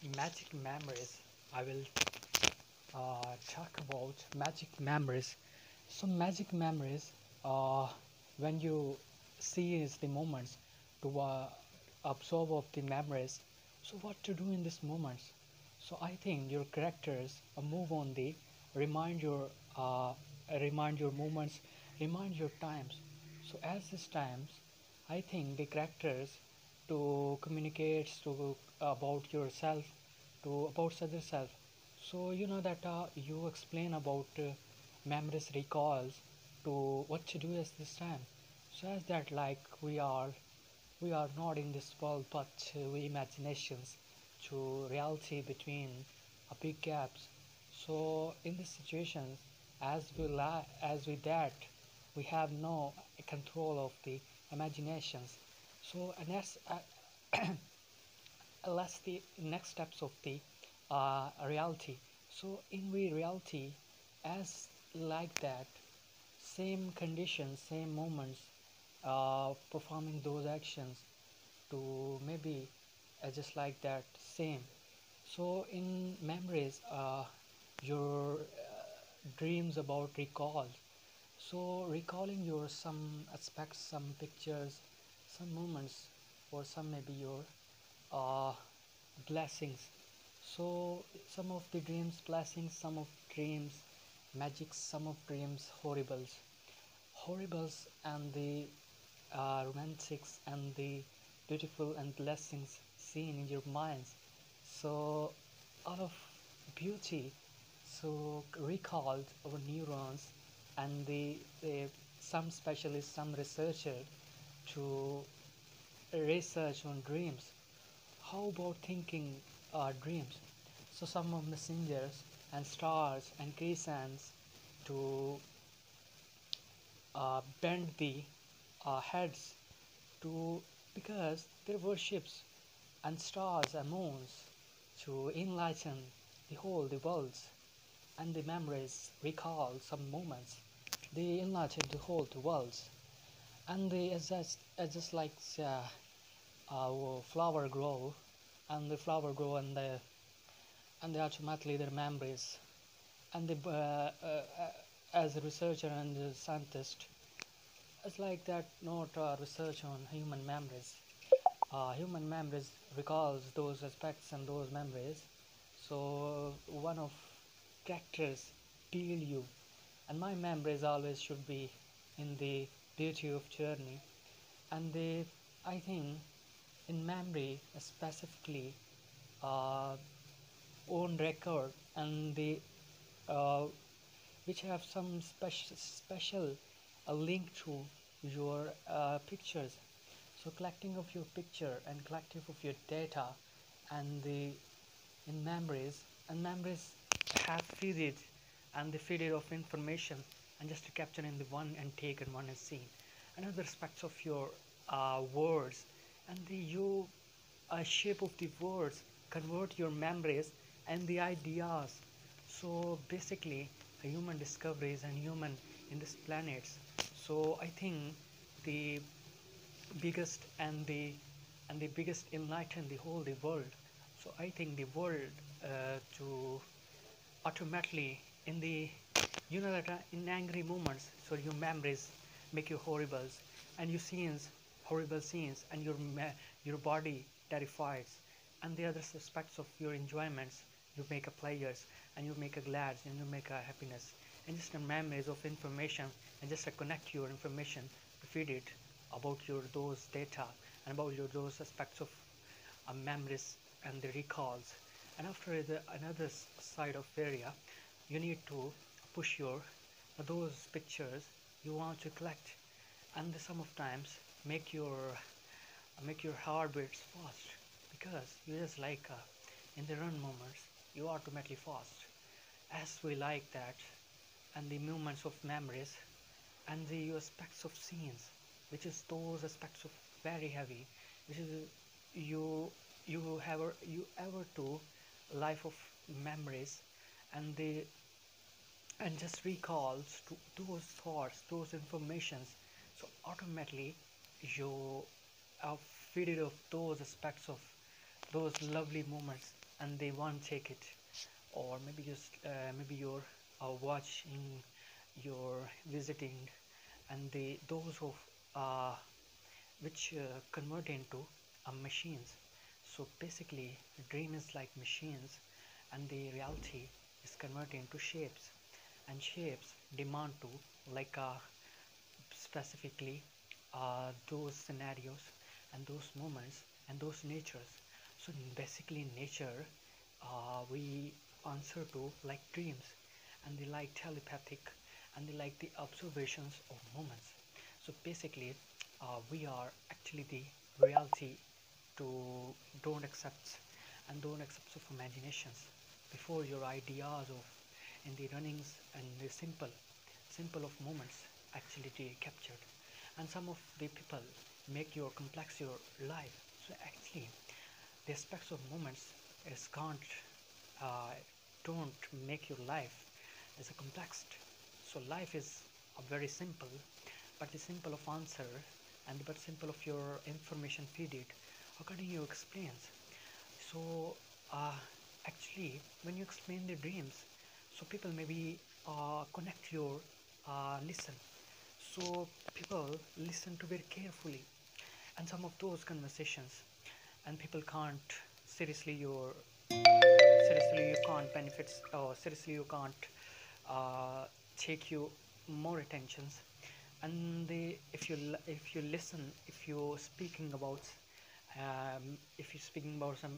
Magic memories. I will talk about magic memories. So magic memories, when you seize the moments to absorb of the memories. So what to do in these moments? So I think your characters move on the remind your uh, remind your moments, remind your times. So as these times, I think the characters to communicate to about yourself, to about other self. So you know that you explain about memories recalls to what to do at this time. So as that like we are not in this world, but we imaginations to reality between a big gaps. So in this situation, as with that, we have no control of the imaginations. So and that's the next steps of the reality. So in reality, as like that, same conditions, same moments, performing those actions to maybe just like that same. So in memories, your dreams about recall. So recalling your some aspects, some pictures, some moments, or some maybe your uh, blessings. So some of the dreams blessings, some of dreams magic, some of dreams horribles, and the romantics and the beautiful and blessings seen in your minds. So out of beauty, so recalled our neurons and the some specialists, some researcher to research on dreams. How about thinking dreams? So some of messengers and stars and crescents to bend the heads to because they worships and stars and moons to enlighten the whole the worlds and the memories recall some moments. They enlighten the whole the worlds and they as just like flower grow and the flower grow and they ultimately their memories and the as a researcher and a scientist it's like that not research on human memories. Human memories recalls those aspects and those memories. So one of characters deal you, and my memories always should be in the beauty of journey. And they, I think, in memory specifically, uh, own record and the uh, which have some special link to your pictures. So collecting of your picture and collecting of your data and the in memories and memories have feeded and the feeded of information and just to capture in the one and take and one is seen. Another aspects of your words and the you shape of the words convert your memories and the ideas. So basically a human discoveries and human in this planets. So I think the biggest and the biggest enlighten the whole the world. So I think the world to automatically in the you know that in angry moments so your memories make you horribles and you scenes horrible scenes and your body terrifies and the other aspects of your enjoyments you make a pleasures and you make a glad and you make a happiness and just a memories of information and just to connect your information to feed it about your those data and about your those aspects of memories and the recalls and after the another side of area you need to push your those pictures you want to collect and some of times make your heartbeats fast because you just like in the run moments you automatically fast as we like that and the movements of memories and the aspects of scenes which is those aspects of very heavy which is you you ever to life of memories and the and just recalls to those thoughts those informations so automatically you are fitted of those aspects of those lovely moments and they won't take it, or maybe just maybe you're watching, you're visiting, and those of uh, which convert into machines. So basically, dream is like machines, and the reality is converted into shapes, and shapes demand to like specifically those scenarios and those moments and those natures. So basically, in nature, we answer to like dreams, and they like telepathic, and they like the observations of moments. So basically, we are actually the reality to don't accept and don't accept of imaginations before your ideas of in the runnings and the simple of moments actually they captured, and some of the people make your complex your life. So actually the aspects of moments is can't uh, don't make your life as a complex. So life is a very simple, but the simple of answer and but simple of your information feed it according to your experience. So uh, actually when you explain the dreams, so people maybe connect your listen, so people listen to very carefully, and some of those conversations, and people can't seriously your seriously you can't benefits, or seriously you can't uh, take you more attentions. And if you listen, if you're speaking about if you're speaking about some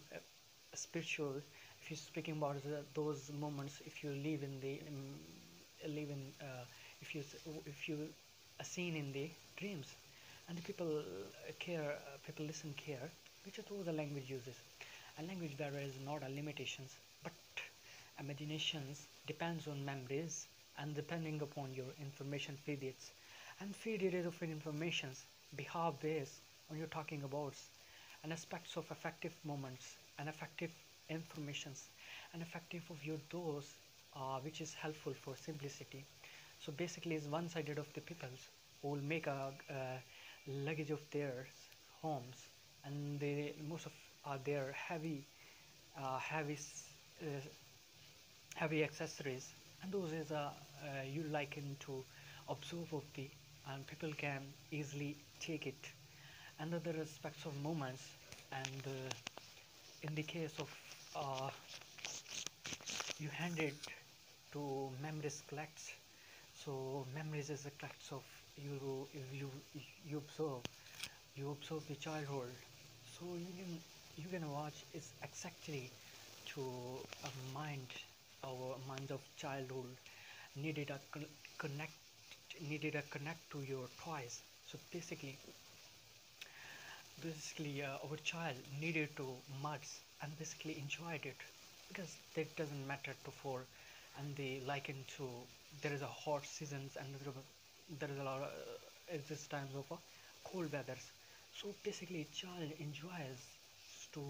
spiritual, if you're speaking about those moments, if you live in the live in if you are seen in the dreams, and the people care, people listen care, which are those the language uses. And language barrier is not a limitations, but imaginations depends on memories, and depending upon your information feed it, and feed it of informations behave based on you're talking about, and aspects of effective moments and effective informations and effective of your those which is helpful for simplicity. So basically it's one sided of the peoples who will make a luggage of their homes, and they most of their heavy heavy uh, heavy accessories, and those is you liken to observe of the, and people can easily take it. And other aspects of moments, and in the case of uh, you hand it to memories collects. So memories is a collects of you, you observe, you observe the childhood. So you can watch is exactly to a mind, our mind of childhood needed a connect, needed a connect to your toys. So basically our child needed to muds and basically enjoyed it, because that doesn't matter to for, and they liken to there is a hot seasons, and there is a lot of exists times of cold weathers. So basically child enjoys to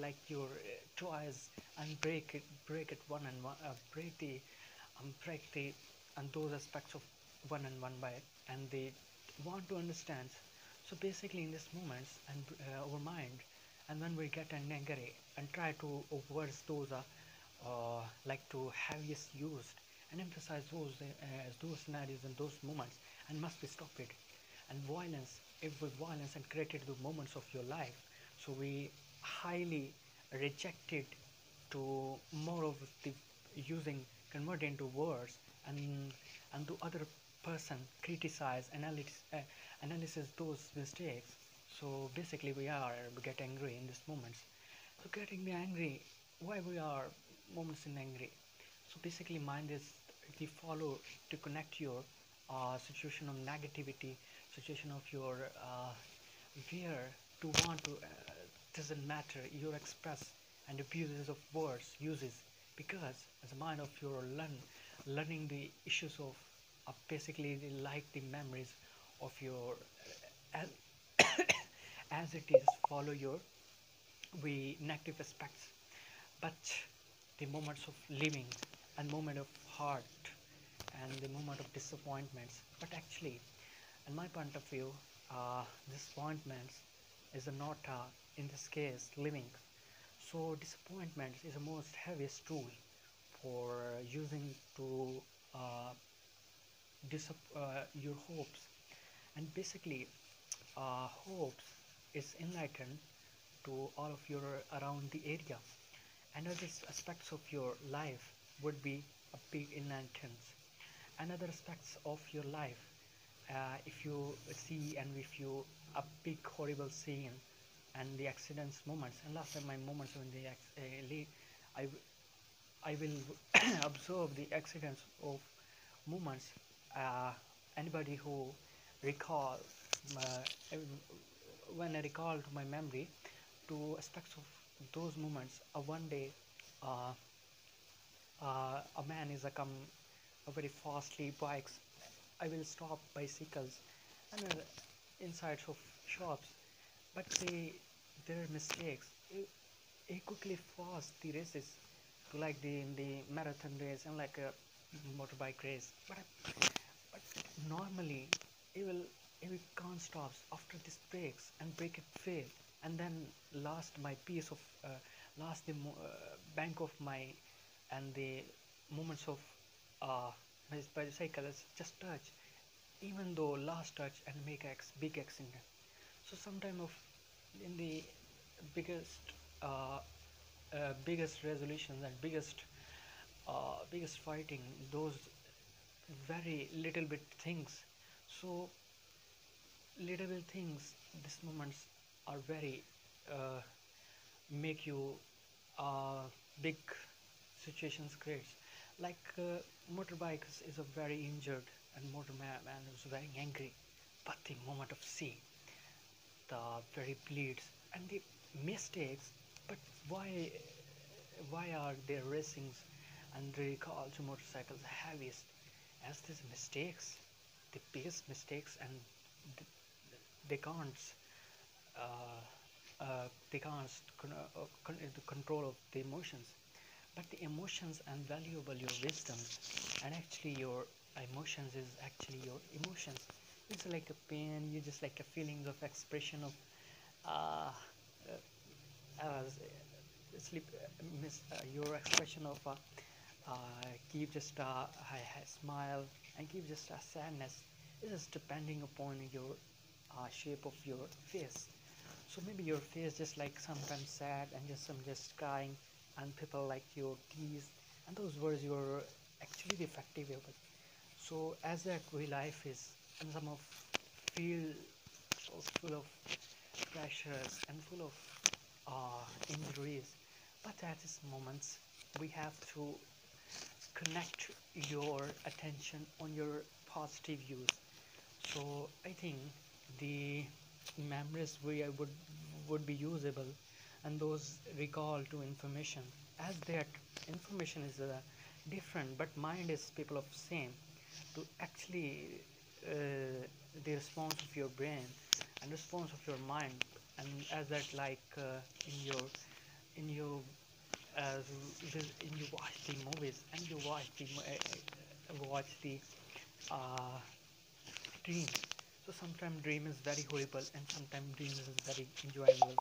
like your toys, and break it one and one, break the and those aspects of one and one by, and they want to understand. So basically in these moments and our mind, and when we get angry and try to words those are like to heaviest used and emphasize those scenarios and those moments, and must be stopped it. And violence, if with violence and created the moments of your life, so we highly rejected to more of the using convert into words, and to other person criticize analysis those mistakes. So basically we get angry in these moments. So getting me angry, why we are moments in angry. So basically mind is the follow to connect your situation of negativity, situation of your fear, to want to doesn't matter you express and abuses of words uses, because as a mind of your learning the issues of basically the, like the memories of your as, as it is follow your we negative aspects, but the moments of living and moment of heart and the moment of disappointments. But actually in my point of view, disappointments is not in this case living. So disappointment is the most heaviest tool for using to uh, your hopes. And basically, hopes is enlightened to all of your around the area. Another aspects of your life would be a big inheritance. Another aspects of your life, if you see and if you a big horrible scene and the accidents moments, and last time my moments when the I I will observe the accidents of moments. Uh, Anybody who recall uh, when I recall to my memory to aspects of those moments. One day, uh, a man is a come very fastly bikes. I will stop bicycles and inside of shops, but their mistakes. He quickly fast the races to like the marathon race and like a motorbike race. But normally he will can't stop after this breaks and break it fail, and then last my piece of last the bank of my and the moments of uh, my bicycle is just touch, even though last touch and make a big accident. So sometime of in the biggest uh, biggest resolutions and biggest fighting, those very little bit things. So little bit things, these moments are very uh, make you big situations creates. Like motorbike is a very injured and motorman man is very angry, but the moment of see the very bleeds and the mistakes. But why are their racings and they call to motorcycles heaviest as these mistakes, the biggest mistakes, and th- they can't they can't the control of the emotions, but the emotions and valuable your wisdom, and actually your emotions is actually your emotions. It's like a pain, you just like a feelings of expression of uh, as sleep miss your expression of keep just a smile and keep just a sadness. It is depending upon your shape of your face. So maybe your face just like sometimes sad and just some just crying, and people like your tease and those words you're actually the effective. So as that way life is, and some of feel so full of pressures and full of injuries, but at these moments we have to connect your attention on your positive views. So I think the memories we would be usable, and those recall to information as that information is different, but mind is people of same to actually the response of your brain and response of your mind, and as that like in your as you watch the movies and you watch the uh, dreams. So sometimes dream is very horrible and sometimes dream is very enjoyable.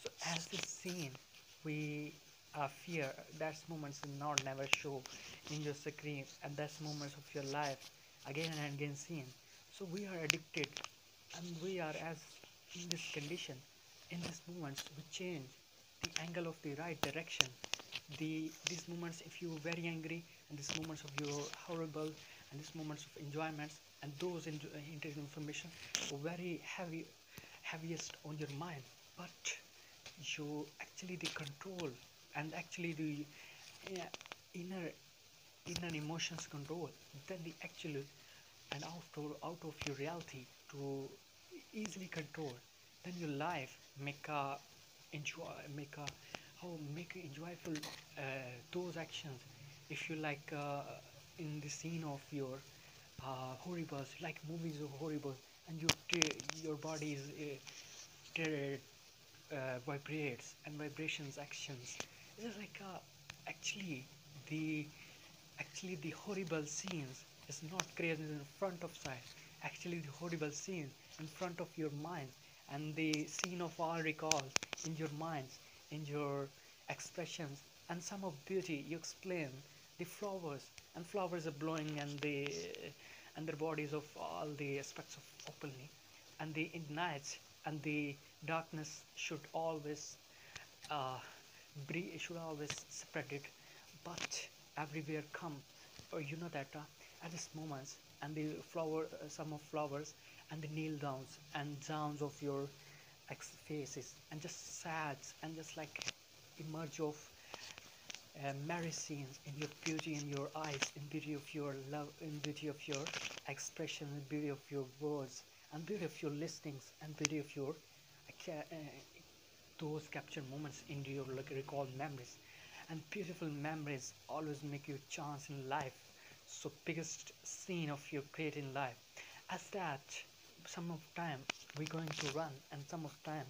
So as this scene, we fear that's moments will not never show in your screen, and that's moments of your life again and again seen. So we are addicted, and we are as in this condition. In these moments, we change the angle of the right direction. These moments, if you're very angry, and these moments of your horrible, and these moments of enjoyments, and those interesting information are very heaviest on your mind. But you actually the control and actually the uh, inner inner emotions control, then the actual and out of your reality to easily control, then your life make a enjoy make enjoyable those actions. If you like in the scene of your horribles, like movies of horrible, and your body is vibrates and vibrations actions. It is like actually the the horrible scenes is not created in front of sight. Actually the horrible scene in front of your mind, and the scene of all recall in your minds, in your expressions and some of beauty. You explain the flowers, and flowers are blowing, and their bodies of all the aspects of openly, and the in nights and the darkness should always uh, should always spread it, but everywhere come, you know that at this moments and the flower, some of flowers and the kneel downs and downs of your faces and just sad and just like emerge of merry scenes in your beauty in your eyes, in beauty of your love, in beauty of your expression, in beauty of your words, and beauty of your listenings, and beauty of your those captured moments into your like recalled memories. And beautiful memories always make you chance in life. So biggest scene of your creating life. As that some of time we're going to run and some of time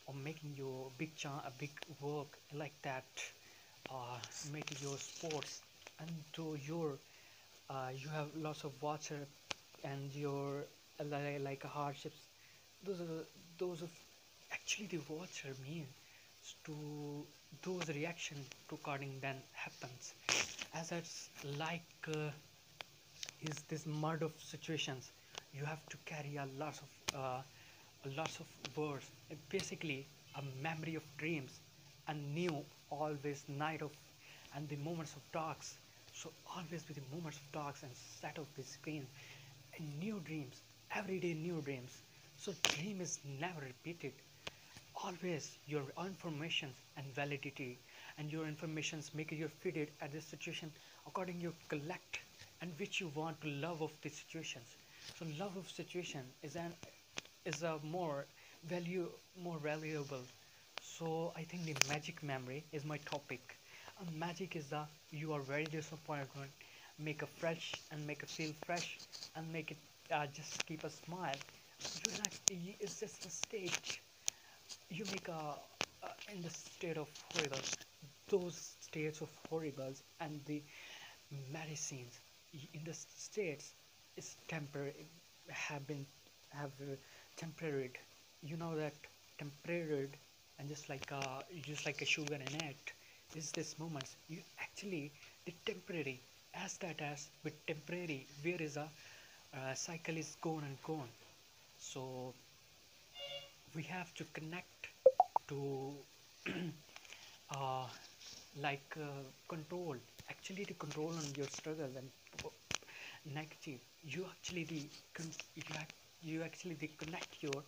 or making your a big work like that, uh, making your sports and to your you have lots of water and your like hardships. Those are those of actually the water means to those reaction to carding then happens as it's like is this mud of situations. You have to carry a lots of words, basically a memory of dreams and new always night of and the moments of darks. So always with the moments of darks and set of the screen and new dreams, everyday new dreams. So dream is never repeated. Always your information and validity and your informations make you fit it at this situation according you collect and which you want to love of the situations. So love of situation is a more valuable. So I think the magic memory is my topic. And magic is the you are very disappointed, make a fresh and make a feel fresh and make it just keep a smile. You're not, it's just a stage. You make in the state of horrible, those states of horribles and the medicines in the states is temporary, have been have temporary. You know that temporary and just like a sugar in it is this moments you actually the temporary as that as with temporary where is a cycle is gone and gone. So we have to connect to uh, control actually the control on your struggle and negative you actually you actually the connect your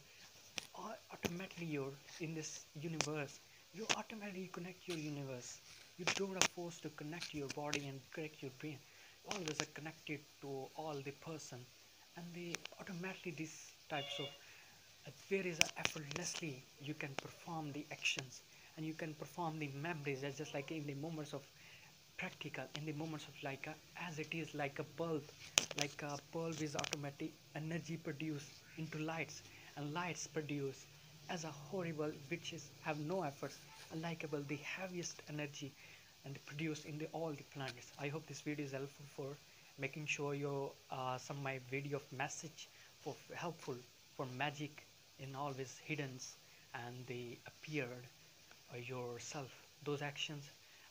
automatically your in this universe you automatically connect your universe. You don't are forced to connect your body and connect your brain. You always are connected to all the person and they automatically these types of there is a effortlessly you can perform the actions and you can perform the memories as just like in the moments of practical in the moments of as it is like a bulb is automatic energy produced into lights and lights produce as a horrible which is have no efforts unlikable the heaviest energy and produced in the all the planets. I hope this video is helpful for making sure your some my video of message for helpful for magic in always hidden and they appeared yourself those actions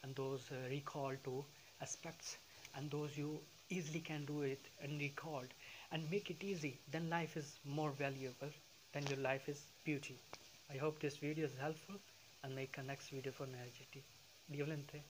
and those recall to aspects and those you easily can do it and recalled and make it easy then life is more valuable than your life is beauty. I hope this video is helpful and make a next video for energy. Diolente.